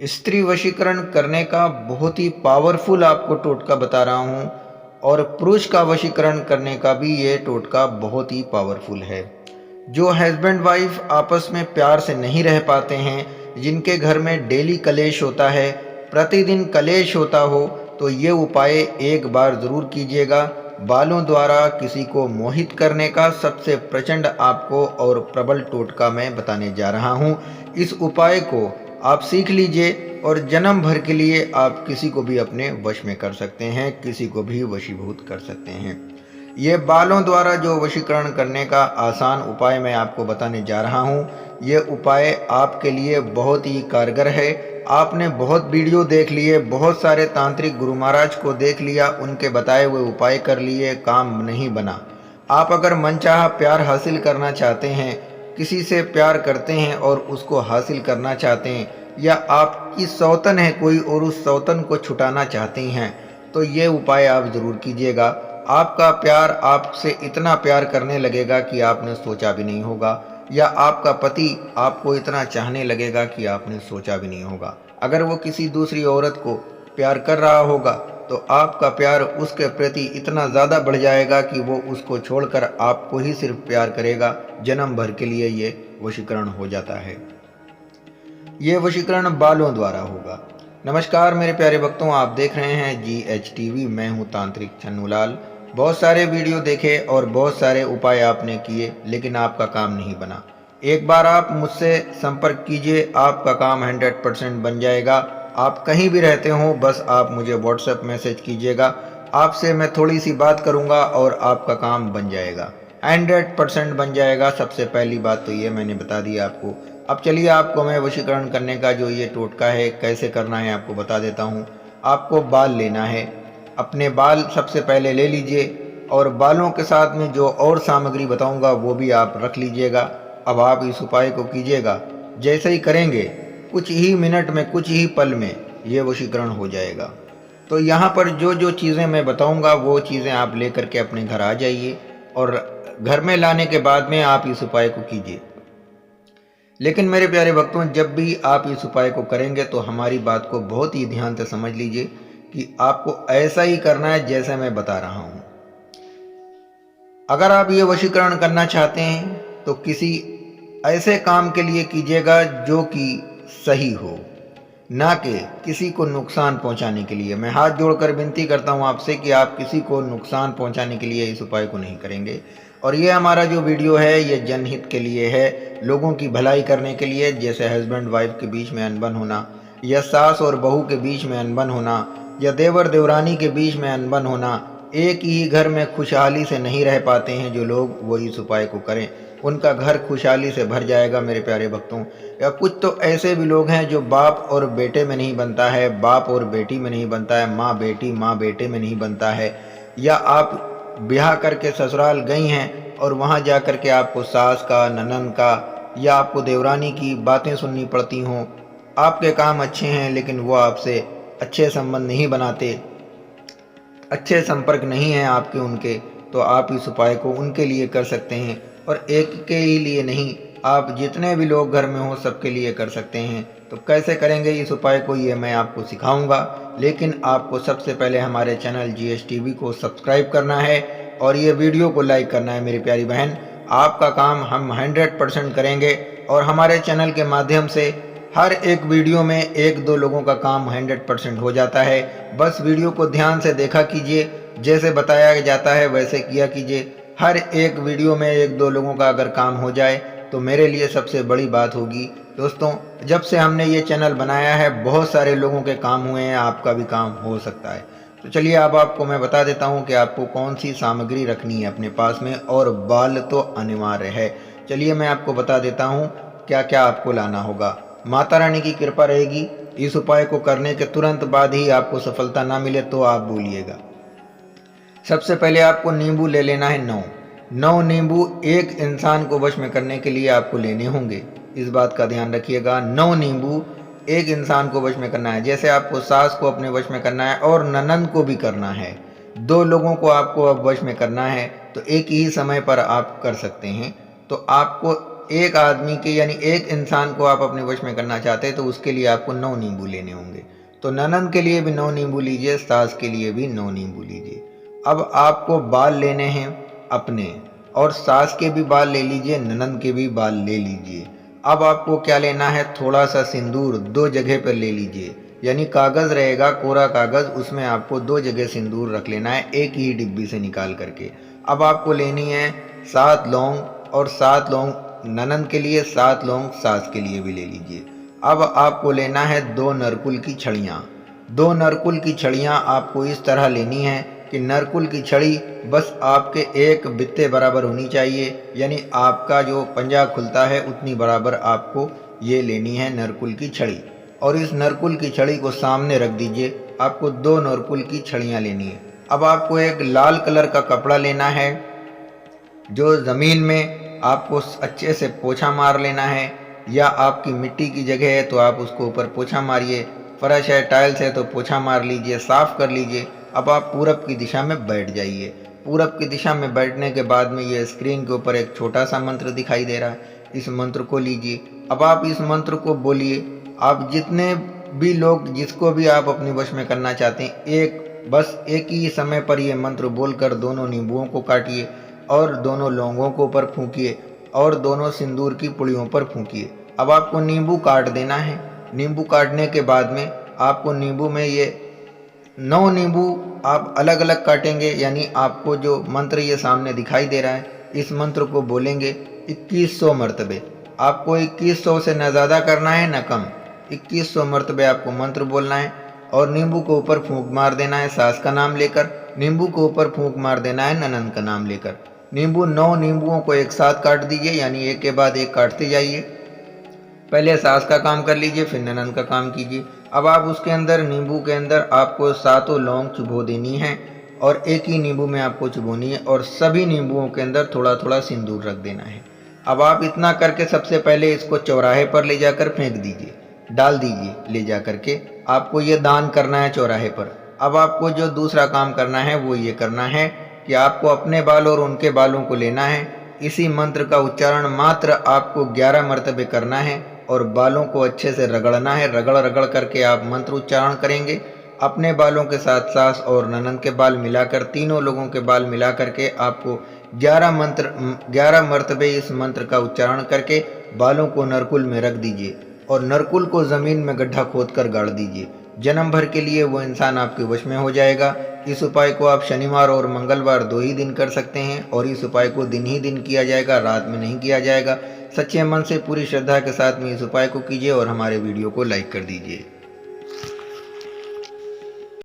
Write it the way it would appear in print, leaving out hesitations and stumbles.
स्त्री वशीकरण करने का बहुत ही पावरफुल आपको टोटका बता रहा हूँ और पुरुष का वशीकरण करने का भी ये टोटका बहुत ही पावरफुल है। जो हस्बैंड वाइफ आपस में प्यार से नहीं रह पाते हैं, जिनके घर में डेली कलेश होता है, प्रतिदिन कलेश होता हो, तो ये उपाय एक बार ज़रूर कीजिएगा। बालों द्वारा किसी को मोहित करने का सबसे प्रचंड आपको और प्रबल टोटका मैं बताने जा रहा हूँ। इस उपाय को आप सीख लीजिए और जन्म भर के लिए आप किसी को भी अपने वश में कर सकते हैं, किसी को भी वशीभूत कर सकते हैं। ये बालों द्वारा जो वशीकरण करने का आसान उपाय मैं आपको बताने जा रहा हूँ, ये उपाय आपके लिए बहुत ही कारगर है। आपने बहुत वीडियो देख लिए, बहुत सारे तांत्रिक गुरु महाराज को देख लिया, उनके बताए हुए उपाय कर लिए, काम नहीं बना। आप अगर मनचाहा प्यार हासिल करना चाहते हैं, किसी से प्यार करते हैं और उसको हासिल करना चाहते हैं, या आपकी सौतन है कोई और उस सौतन को छुटाना चाहते हैं, तो ये उपाय आप ज़रूर कीजिएगा। आपका प्यार आपसे इतना प्यार करने लगेगा कि आपने सोचा भी नहीं होगा, या आपका पति आपको इतना चाहने लगेगा कि आपने सोचा भी नहीं होगा। अगर वो किसी दूसरी औरत को प्यार कर रहा होगा तो आपका प्यार उसके प्रति इतना ज़्यादा बढ़ जाएगा कि वो उसको छोड़कर आपको ही सिर्फ प्यार करेगा। जन्म भर के लिए ये वशीकरण हो जाता है। ये वशीकरण बालों द्वारा होगा। नमस्कार मेरे प्यारे भक्तों, आप देख रहे हैं GH TV। मैं हूँ तांत्रिक छन्नूलाल। बहुत सारे वीडियो देखे और बहुत सारे उपाय आपने किए, लेकिन आपका काम नहीं बना। एक बार आप मुझसे संपर्क कीजिए, आपका काम 100% बन जाएगा। आप कहीं भी रहते हो, बस आप मुझे व्हाट्सएप मैसेज कीजिएगा, आपसे मैं थोड़ी सी बात करूंगा और आपका काम बन जाएगा, 100% बन जाएगा। सबसे पहली बात तो ये मैंने बता दी आपको। अब चलिए आपको मैं वशीकरण करने का जो ये टोटका है कैसे करना है आपको बता देता हूँ। आपको बाल लेना है, अपने बाल सबसे पहले ले लीजिए और बालों के साथ में जो और सामग्री बताऊंगा वो भी आप रख लीजिएगा। अब आप इस उपाय को कीजिएगा, जैसे ही करेंगे कुछ ही मिनट में, कुछ ही पल में ये वशीकरण हो जाएगा। तो यहाँ पर जो जो चीज़ें मैं बताऊंगा वो चीज़ें आप लेकर के अपने घर आ जाइए और घर में लाने के बाद में आप इस उपाय को कीजिए। लेकिन मेरे प्यारे भक्तों, जब भी आप इस उपाय को करेंगे तो हमारी बात को बहुत ही ध्यान से समझ लीजिए कि आपको ऐसा ही करना है जैसे मैं बता रहा हूँ। अगर आप ये वशीकरण करना चाहते हैं तो किसी ऐसे काम के लिए कीजिएगा जो कि सही हो, ना कि किसी को नुकसान पहुंचाने के लिए। मैं हाथ जोड़कर विनती करता हूं आपसे कि आप किसी को नुकसान पहुंचाने के लिए इस उपाय को नहीं करेंगे। और ये हमारा जो वीडियो है ये जनहित के लिए है, लोगों की भलाई करने के लिए। जैसे हस्बैंड वाइफ के बीच में अनबन होना, या सास और बहू के बीच में अनबन होना, या देवर देवरानी के बीच में अनबन होना, एक ही घर में खुशहाली से नहीं रह पाते हैं जो लोग, वो इस उपाय को करें, उनका घर खुशहाली से भर जाएगा मेरे प्यारे भक्तों। या कुछ तो ऐसे भी लोग हैं जो बाप और बेटे में नहीं बनता है, बाप और बेटी में नहीं बनता है, माँ बेटी माँ बेटे में नहीं बनता है। या आप ब्याह करके ससुराल गई हैं और वहाँ जा कर के आपको सास का, ननद का या आपको देवरानी की बातें सुननी पड़ती हों। आपके काम अच्छे हैं लेकिन वो आपसे अच्छे संबंध नहीं बनाते, अच्छे संपर्क नहीं हैं आपके उनके, तो आप इस उपाय को उनके लिए कर सकते हैं। और एक के ही लिए नहीं, आप जितने भी लोग घर में हो सबके लिए कर सकते हैं। तो कैसे करेंगे इस उपाय को ये मैं आपको सिखाऊंगा, लेकिन आपको सबसे पहले हमारे चैनल GH TV को सब्सक्राइब करना है और ये वीडियो को लाइक करना है मेरी प्यारी बहन। आपका काम हम 100% करेंगे और हमारे चैनल के माध्यम से हर एक वीडियो में एक दो लोगों का काम 100% हो जाता है। बस वीडियो को ध्यान से देखा कीजिए, जैसे बताया जाता है वैसे किया कीजिए। हर एक वीडियो में एक दो लोगों का अगर काम हो जाए तो मेरे लिए सबसे बड़ी बात होगी। दोस्तों, जब से हमने ये चैनल बनाया है बहुत सारे लोगों के काम हुए हैं, आपका भी काम हो सकता है। तो चलिए अब आपको मैं बता देता हूँ कि आपको कौन सी सामग्री रखनी है अपने पास में, और बाल तो अनिवार्य है। चलिए मैं आपको बता देता हूँ क्या क्या आपको लाना होगा। माता रानी की कृपा रहेगी, इस उपाय को करने के तुरंत बाद ही आपको सफलता ना मिले तो आप भूलिएगा। सबसे पहले आपको नींबू ले लेना है 9 नींबू एक इंसान को वश में करने के लिए आपको लेने होंगे। इस बात का ध्यान रखिएगा, 9 नींबू एक इंसान को वश में करना है। जैसे आपको सास को अपने वश में करना है और ननंद को भी करना है, 2 लोगों को आपको अब वश में करना है, तो एक ही समय पर आप कर सकते हैं। तो आपको एक आदमी के यानी एक इंसान को आप अपने वश में करना चाहते हैं तो उसके लिए आपको 9 नींबू लेने होंगे। तो ननंद के लिए भी 9 नींबू लीजिए, सास के लिए भी 9 नींबू लीजिए। अब आपको बाल लेने हैं अपने, और सास के भी बाल ले लीजिए, ननंद के भी बाल ले लीजिए। अब आपको क्या लेना है, थोड़ा सा सिंदूर 2 जगह पर ले लीजिए, यानी कागज़ रहेगा, कोरा कागज़, उसमें आपको 2 जगह सिंदूर रख लेना है एक ही डिब्बी से निकाल करके। अब आपको लेनी है 7 लौंग, और 7 लौंग ननंद के लिए, 7 लौंग सास के लिए भी ले लीजिए। अब आपको लेना है 2 नरकुल की छड़ियाँ। 2 नरकुल की छड़ियाँ आपको इस तरह लेनी है कि नरकुल की छड़ी बस आपके एक बित्ते बराबर होनी चाहिए, यानी आपका जो पंजा खुलता है उतनी बराबर आपको ये लेनी है नरकुल की छड़ी। और इस नरकुल की छड़ी को सामने रख दीजिए। आपको 2 नरकुल की छड़ियाँ लेनी है। अब आपको एक लाल कलर का कपड़ा लेना है, जो ज़मीन में आपको अच्छे से पोछा मार लेना है, या आपकी मिट्टी की जगह है तो आप उसको ऊपर पोछा मारिए, फर्श है, टाइल्स है तो पोछा मार लीजिए, साफ़ कर लीजिए। अब आप पूरब की दिशा में बैठ जाइए। पूरब की दिशा में बैठने के बाद में ये स्क्रीन के ऊपर एक छोटा सा मंत्र दिखाई दे रहा है, इस मंत्र को लीजिए। अब आप इस मंत्र को बोलिए। आप जितने भी लोग, जिसको भी आप अपने वश में करना चाहते हैं, बस एक ही समय पर ये मंत्र बोलकर दोनों नींबुओं को काटिए और दोनों लौंगों को ऊपर फूंकिए और दोनों सिंदूर की पुड़ियों पर फूंकिए। अब आपको नींबू काट देना है। नींबू काटने के बाद में आपको नींबू में ये 9 नींबू आप अलग अलग काटेंगे, यानी आपको जो मंत्र ये सामने दिखाई दे रहा है, इस मंत्र को बोलेंगे 2100 मरतबे। आपको 2100 से न ज़्यादा करना है न कम, 2100 मरतबे आपको मंत्र बोलना है। और नींबू को ऊपर फूंक मार देना है सास का नाम लेकर, नींबू को ऊपर फूंक मार देना है ननंद का नाम लेकर। 9 नींबुओं को एक साथ काट दीजिए, यानी एक के बाद एक काटते जाइए। पहले सास का काम कर लीजिए, फिर ननंद का काम कीजिए। अब आप उसके अंदर, नींबू के अंदर आपको 7 लौंग चुभो देनी है, और एक ही नींबू में आपको चुभोनी है, और सभी नींबुओं के अंदर थोड़ा थोड़ा सिंदूर रख देना है। अब आप इतना करके सबसे पहले इसको चौराहे पर ले जाकर फेंक दीजिए, डाल दीजिए ले जा करके। आपको ये दान करना है चौराहे पर। अब आपको जो दूसरा काम करना है वो ये करना है कि आपको अपने बाल और उनके बालों को लेना है। इसी मंत्र का उच्चारण मात्र आपको 11 मरतबे करना है, और बालों को अच्छे से रगड़ना है। रगड़ रगड़ करके आप मंत्र उच्चारण करेंगे। अपने बालों के साथ सास और ननंद के बाल मिलाकर, तीनों लोगों के बाल मिला करके आपको 11 मरतबे इस मंत्र का उच्चारण करके बालों को नरकुल में रख दीजिए, और नरकुल को ज़मीन में गड्ढा खोद कर गाड़ दीजिए। जन्म भर के लिए वो इंसान आपके वश में हो जाएगा। इस उपाय को आप शनिवार और मंगलवार 2 ही दिन कर सकते हैं, और इस उपाय को दिन ही दिन किया जाएगा, रात में नहीं किया जाएगा। सच्चे मन से पूरी श्रद्धा के साथ में इस उपाय को कीजिए और हमारे वीडियो को लाइक कर दीजिए।